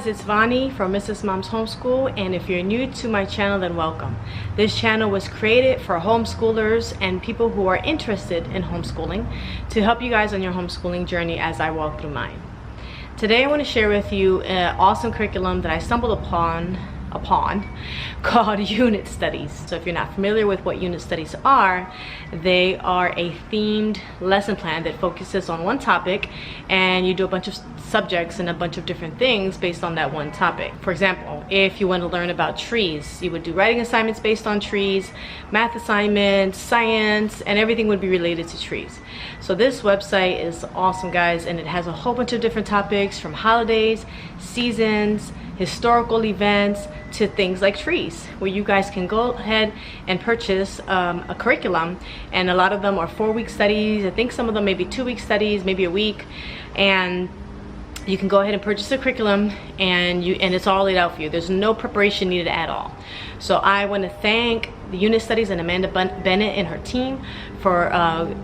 guys, it's Vani from Mrs. Mom's Homeschool, and if you're new to my channel, then welcome. This channel was created for homeschoolers and people who are interested in homeschooling to help you guys on your homeschooling journey as I walk through mine. Today I want to share with you an awesome curriculum that I stumbled upon called unit studies. So if you're not familiar with what unit studies are, they are a themed lesson plan that focuses on one topic, and you do a bunch of subjects and a bunch of different things based on that one topic. For example, if you want to learn about trees, you would do writing assignments based on trees, math assignments, science, and everything would be related to trees. So this website is awesome, guys, and it has a whole bunch of different topics, from holidays, seasons, historical events, to things like trees, where you guys can go ahead and purchase a curriculum. And a lot of them are 4-week studies. I think some of them may be 2-week studies, maybe a week, and you can go ahead and purchase a curriculum, and it's all laid out for you. There's no preparation needed at all. So I want to thank the unit studies and Amanda Bennett and her team for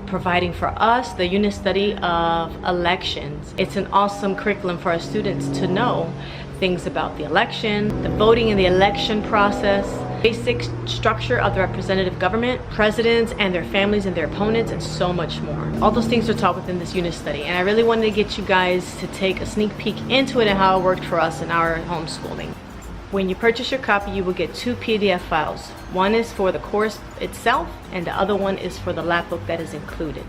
providing for us the unit study of elections. It's an awesome curriculum for our students to know things about the election, the voting in the election process, basic structure of the representative government, presidents and their families and their opponents, and so much more. All those things are taught within this unit study, and I really wanted to get you guys to take a sneak peek into it and how it worked for us in our homeschooling. When you purchase your copy, you will get 2 PDF files. One is for the course itself, and the other one is for the lap book that is included.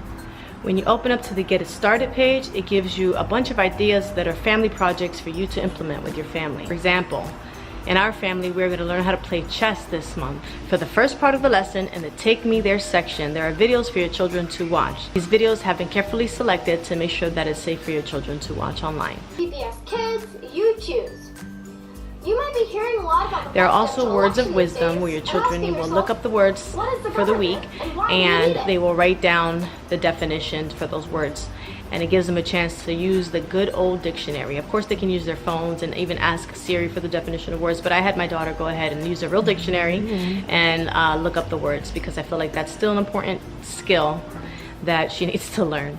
When you open up to the Get It Started page, it gives you a bunch of ideas that are family projects for you to implement with your family. For example, in our family, we're going to learn how to play chess this month. For the first part of the lesson, in the Take Me There section, there are videos for your children to watch. These videos have been carefully selected to make sure that it's safe for your children to watch online. PBS Kids, you choose. You might be hearing a lot about the There are also words of wisdom, where your children, you will look up the words for the week, and they will write down the definitions for those words. And it gives them a chance to use the good old dictionary. Of course, they can use their phones and even ask Siri for the definition of words, but I had my daughter go ahead and use a real dictionary and look up the words, because I feel like that's still an important skill that she needs to learn.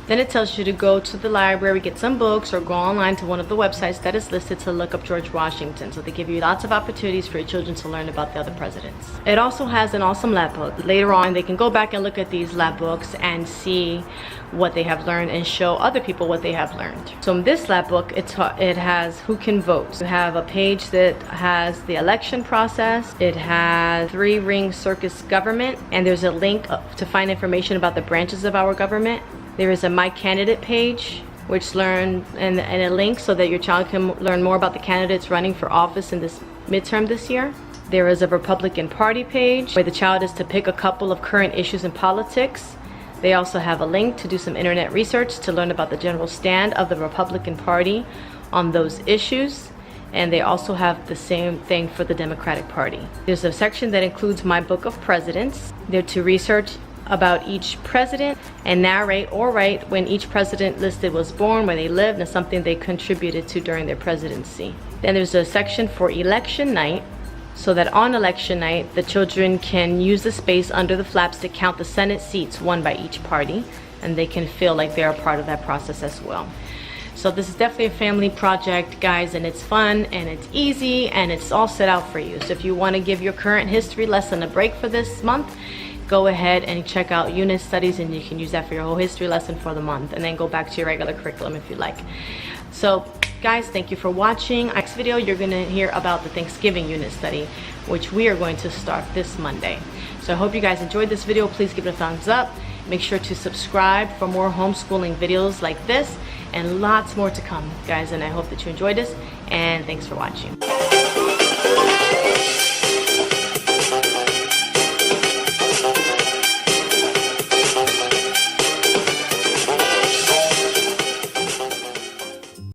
Then it tells you to go to the library, get some books, or go online to one of the websites that is listed to look up George Washington. So they give you lots of opportunities for your children to learn about the other presidents. It also has an awesome lab book. Later on, they can go back and look at these lab books and see what they have learned and show other people what they have learned. So in this lab book, it has who can vote. You have a page that has the election process. It has 3-ring circus government, and there's a link to find information about the branches of our government. There is a My Candidate page, which and a link so that your child can learn more about the candidates running for office in this midterm this year. There is a Republican Party page, where the child is to pick a couple of current issues in politics. They also have a link to do some internet research to learn about the general stand of the Republican Party on those issues. And they also have the same thing for the Democratic Party. There's a section that includes My Book of Presidents. They're to research about each president and narrate or write when each president listed was born, where they lived, and something they contributed to during their presidency. Then there's a section for election night, so that on election night, the children can use the space under the flaps to count the Senate seats won by each party, and they can feel like they're a part of that process as well. So this is definitely a family project, guys, and it's fun and it's easy and it's all set out for you. So if you want to give your current history lesson a break for this month, go ahead and check out unit studies, and you can use that for your whole history lesson for the month, and then go back to your regular curriculum if you like. So guys, thank you for watching. Next video, you're going to hear about the Thanksgiving unit study, which we are going to start this Monday. So I hope you guys enjoyed this video. Please give it a thumbs up. Make sure to subscribe for more homeschooling videos like this, and lots more to come, guys. And I hope that you enjoyed this, and thanks for watching.